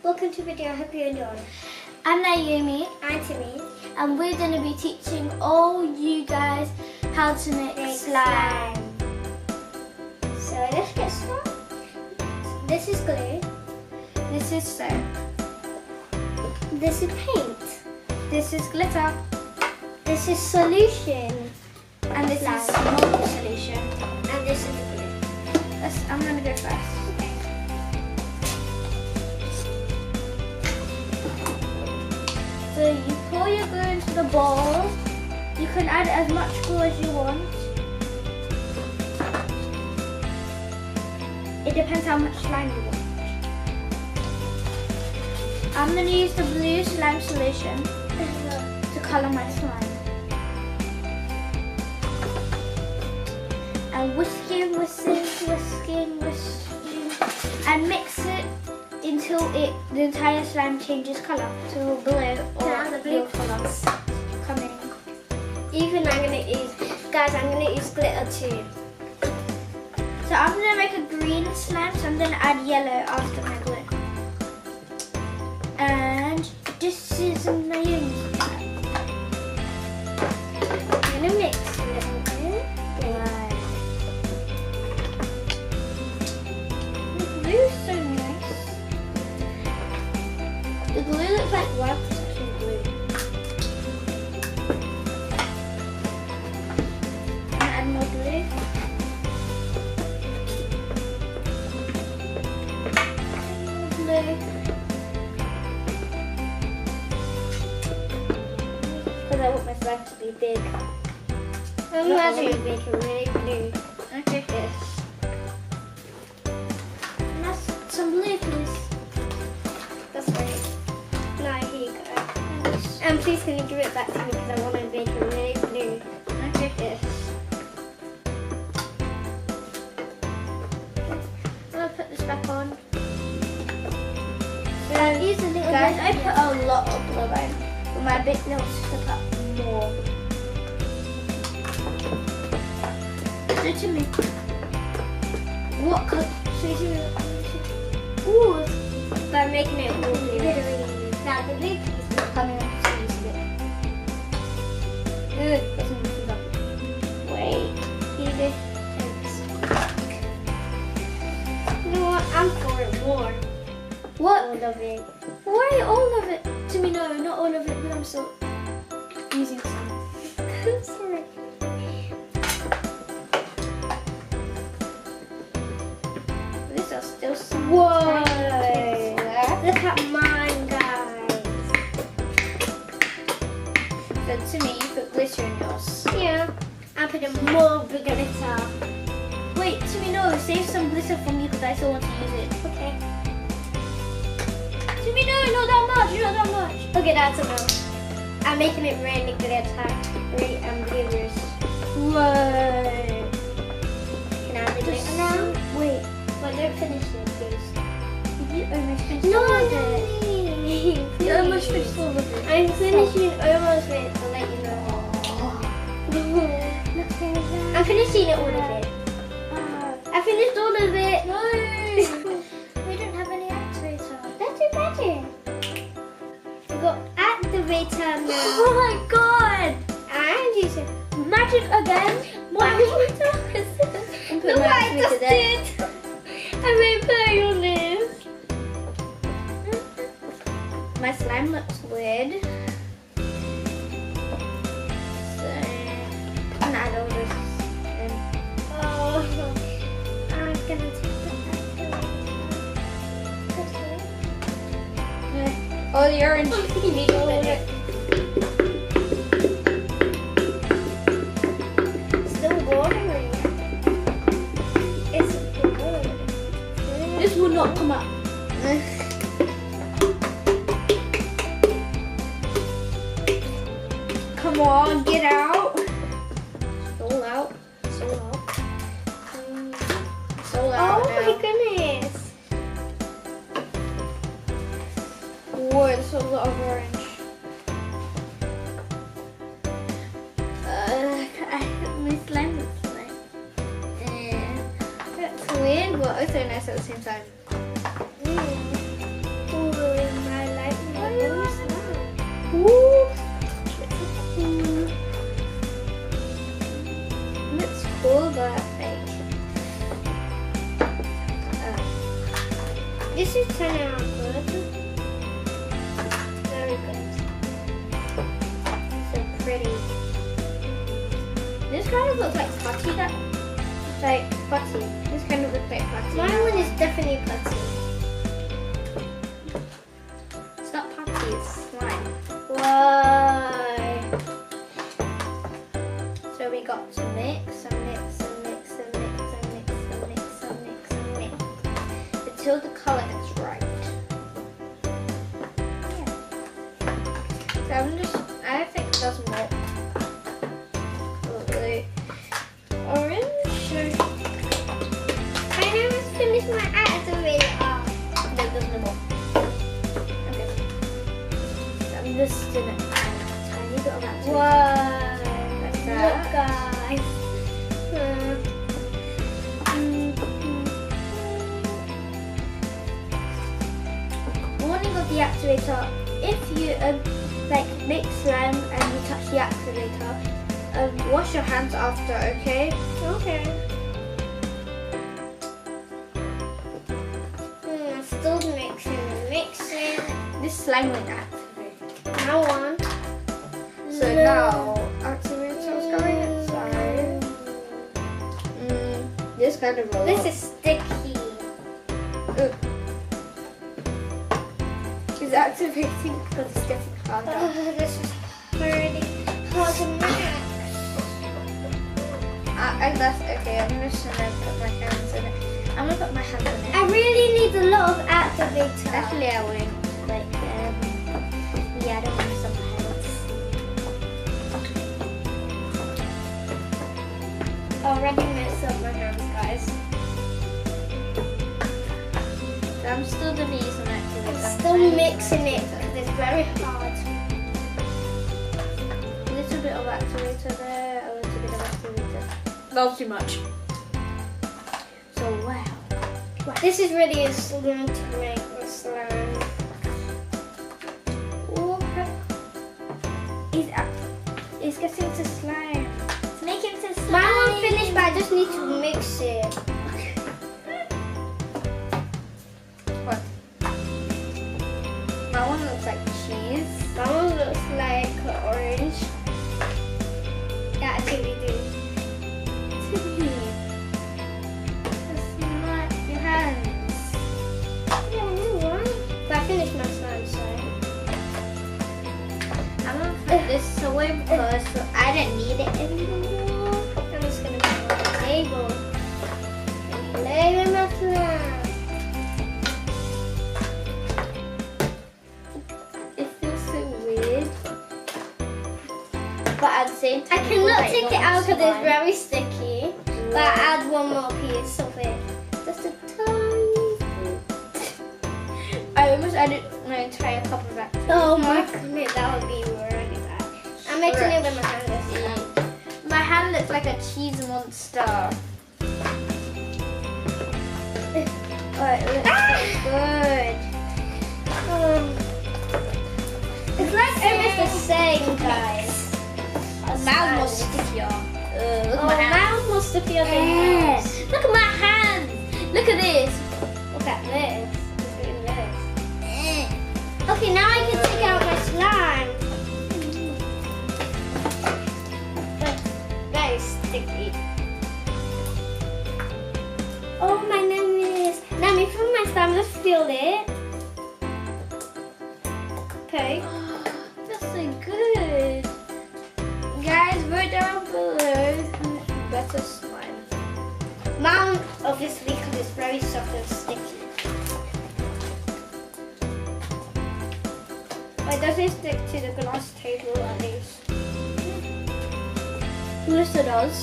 Welcome to the video, I hope you enjoy. I'm Naomi I'm Timi. and we're going to be teaching all you guys how to make slime. So let's get started. This is glue. This is soap. This is paint. This is glitter. This is solution. And this Slime. is mold solution. And this is glue. I'm going to go first. So you pour your glue into the bowl. You can add as much glue as you want. It depends how much slime you want. I'm going to use the blue slime solution to colour my slime. And whisking, and mix it until the entire slime changes colour to blue or Now the blue colours coming. Even I'm gonna use, guys, I'm gonna use glitter too. So I'm gonna make a green slime, so I'm gonna add yellow after my glue. And this is my slime. I'm gonna mix a little bit. Right. The glue is so nice. The glue looks like wax, it's actually glue. And add more glue. Glue. Because I want my slime to be big. I'm Not going to really. make it really blue. Okay. Yes. And that's some blue, please. That's right. Now here you go. And please can you give it back to me because I want to make it really blue. Okay. Yes. I'm gonna put this back on. So use a little Guys, bit. I put a lot of glue on, but my big little sister put more. So to me, what color? Ooh, by making it all blue. Now the blue piece is Coming on to use it. good. Doesn't look like. Wait, here you know what? I'm pouring more. What? All of it. Why all of it? To me, no, not all of it, but I'm still using some. I'm sorry. These are still some. Whoa! tiny bits. Look at mine, guys. So to me, you put glitter in yours. Yeah, I'm putting more glitter. Wait, to me, no, save some glitter for me because I still want to use it. Okay. To me, no, not that much, not that much. Okay, that's enough. I'm making it really glitter. Really ambiguous. Whoa. Can I have the glitter now? Wait, Well, don't finish it, please. you almost finished No, all I of it. don't. You almost finished all of it. I'm finishing almost it. I'll let you know. Look at that. I'm finishing all of it. I finished all of it. No. We don't have any activator. That's it, magic. We got activator now. Oh my god! And you said, Magic again? What activator is this? I'm putting look my what I activator just there. did. I made play on this. My slime looks weird. So, I'm gonna add all this in. Oh, I'm gonna take the Oh, the orange. You need all of it. Still watering. It's good. This will not come up. Come on, get out. It's all out. It's all out. It's all out Oh now. my goodness. Whoa, there's a lot of orange. My slime looks like. That's weird, but also nice at the same time. Ooh, This is turning out good. Very good. So pretty. This kind of looks like putty. Like putty. This kind of looks like putty. My one is definitely putty. It's not putty, it's slime. Why? So we got to mix and mix and mix and mix and mix and mix and mix and mix until the colour is right. Yeah. So I think there's more. Probably orange. I never finished my activator. No, there's no more. Okay. So I'm just gonna add a tiny bit of that. Whoa. Like Look, that. guys. Warning of the activator. If you like make slime and you touch the activator, wash your hands after, okay? Okay. Still mixing. This slime won't activate. Now on. So now activator's going inside. This kind of roll. This is sticky. Is activating because it's getting harder. This is already hard to mix. And that's okay. I'm just gonna put my hands in it. I'm gonna put my hands in it. I really need a lot of activator. Actually, I won't. Like, Yeah, I don't want some hands. Already messed up my hands, guys. So I'm still gonna use an activator. I'm still mixing it because it's very hard. A little bit of activator there. A little bit of activator. Not too much. So wow. This is really a slime to make a slime. It's getting to slime. It's making to slime. My one's finished, but I just need to mix it. What? My one looks like cheese. My one looks like orange. Yeah, actually do. Timi. That's not your hands. Yeah, I know, right? But I finished my slime, so. I'm gonna put this away because I don't need it anymore. I'm just gonna put it on the table. And play with my slime. It feels so weird. But at the same time, I cannot take it out because it's slime. very sticky. But I add one more piece of it. Just a tiny bit. I almost added my entire cup of that. Oh my goodness, that would be really bad. I'm mixing it with my hand this time. My hand looks like a cheese monster. Oh, it looks so good. It's like almost the same, guys. Mine was stickier. Look at Oh, my hand. mine was stickier than yours. Look at my hand. Look at this. Look at this. Look at this. Okay, now I can take out my slime. Very sticky. Oh my goodness. Now me from my slime, just feel it. Okay. That's so good. Guys, vote down below. Better slime. Mine, obviously, because it's very soft and sticky. It doesn't stick to the glass table at least. Yes, it does.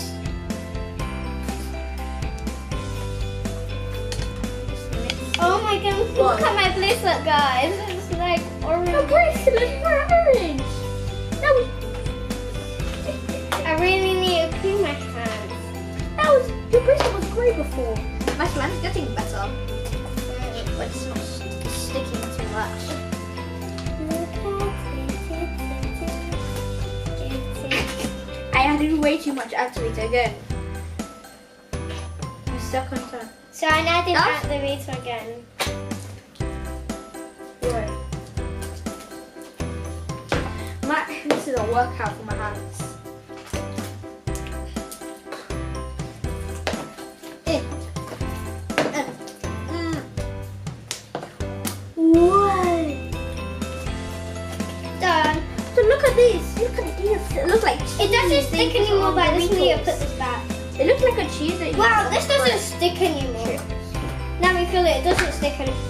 Oh my goodness, look at my bracelet, guys. It's like orange. The bracelet for orange. That was, I really need to clean my hands. your bracelet was grey before. My slime's getting better. But it's not sticking too much. I added way too much activator again. I'm stuck on time. So I now did That's- activator again. a workout for my hands. What? Done. So look at these. Look at these. It looks like cheese. It doesn't stick anymore, but I just need to put this back. It looks like a cheese that you Wow, this doesn't stick anymore. Now we feel it doesn't stick anymore.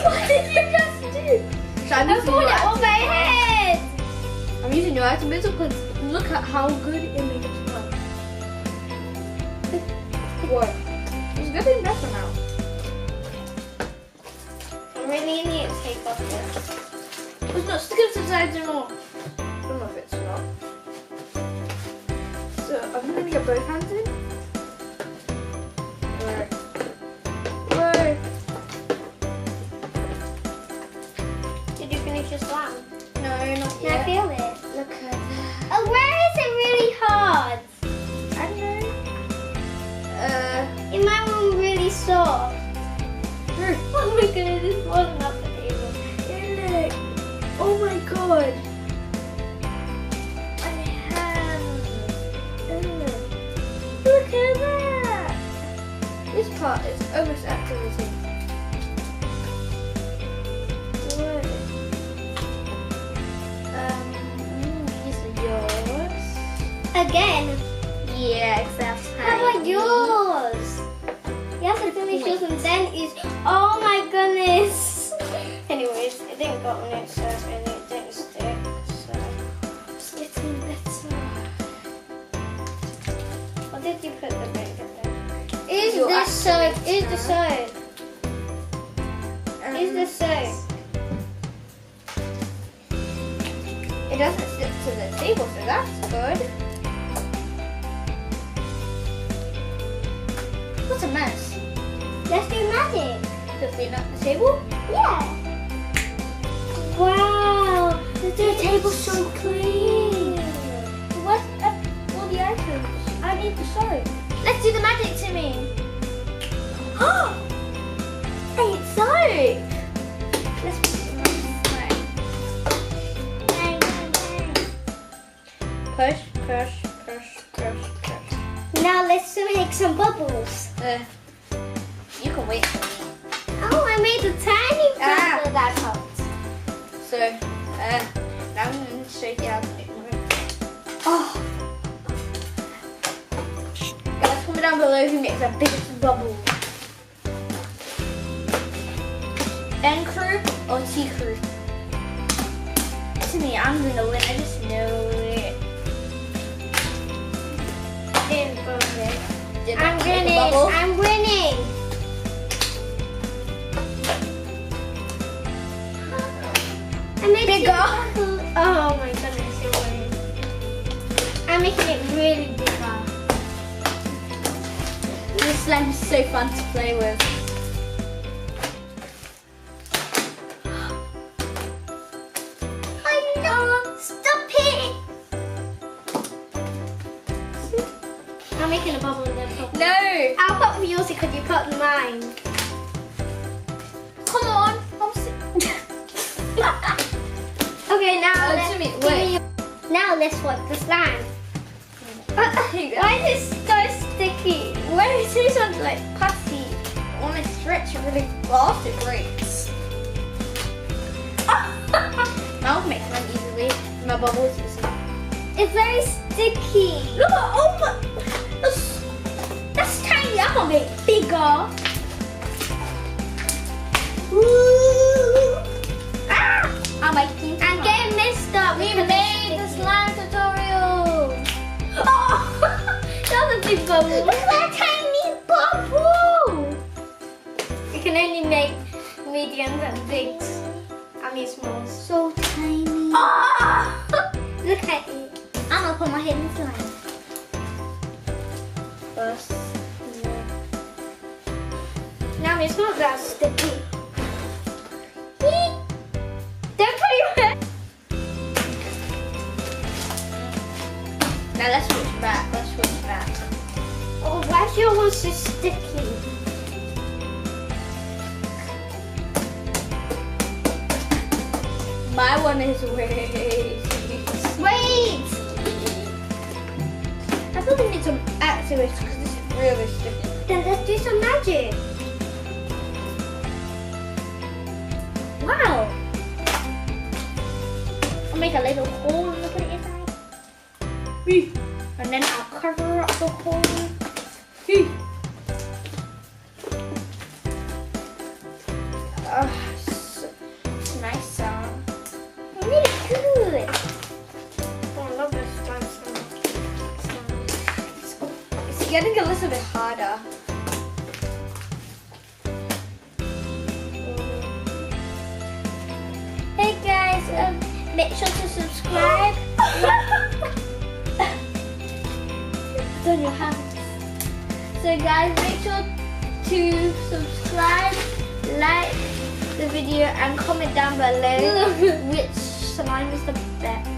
What did you just do? So I'm I using pulled your it on my head. I'm using your activator because look at how good it makes it smell. What? It's getting better now. I really need to take off this. It's not sticking to the sides anymore. I don't know if it's not. So I'm gonna get both hands in. Where? Did you finish your slime? No, not Can I yet. feel it? Look at that. Oh, where is it really hard? I don't know. In my one really soft. Oh my goodness, this wasn't up the table. Look. Oh my god. My hand. Look at that. This part is almost activating. What? These are yours. Again? Yeah, except How about yours? You have to finish yours and then is. Oh my goodness. Anyways, it didn't go on it, so and it didn't stick. So it's getting better. What did you put the bacon there? Is Your this soap? activator. Is the soap? Is the soap? It doesn't stick to the table, so that's good. What's a mess? Let's do magic. Does it not the table? Yeah. Wow, the table's so clean. What's all the items? I need the soap. Let's do the magic, Timmy. Hey, it's soap. Let's put it in Bang, bang, bang. Push, push, push, push, push. Now let's make some bubbles. You can wait for me. Oh, I made a tiny bubble that helped. So, now I'm going to show you how to make one. Oh, Guys, comment down below who makes the biggest bubble. N crew or T crew? To me, I'm gonna win. I just know it. didn't go there. Did I'm not make a winning. bubble. I'm winning. I made Bigger. two bubbles. Oh my goodness, you're winning. I'm making it really bigger. This slime is so fun to play with. I know. Stop it. I'm making a bubble and then pop. No! I'll pop for yours because you put mine. Come on! Okay, now Timmy, wait. Now let's watch the slime. Why is it so sticky? When it tastes like putty, when I stretch it really fast, it breaks. Now make them easily. My bubbles is It's very sticky. look at oh my that's tiny. I'm gonna make bigger. Ooh. Ah! I'm making I'm getting messed up. we because made the it's sticky. slime tutorial. Oh, that was a big bubble. Look at that tiny bubble. You can only make mediums and bigs. I mean smalls. So tiny. Oh, look at it. I'm gonna put my head in slime. First. Now it's not that sticky. Don't put your head. Now let's switch back. Let's switch back. Oh, why is your one so sticky? My one is way. Wait! I feel we need some activators because this is really sticky. Then let's do some magic. Wow! I'll make a little hole and put it inside. And then I'll cover up the hole. It's a nice sound. Really good. Oh, I love this slime sound. It's getting a little bit harder. Hey guys, make sure to subscribe. It's on your hands. So guys, make sure to subscribe, like the video, and comment down below which slime is the best.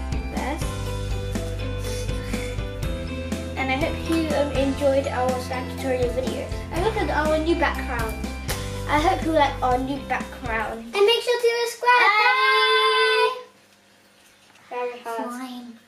And I hope you enjoyed our slime tutorial video. And look at our new background. I hope you like our new background. And make sure to subscribe. Bye. Very hard. Slime.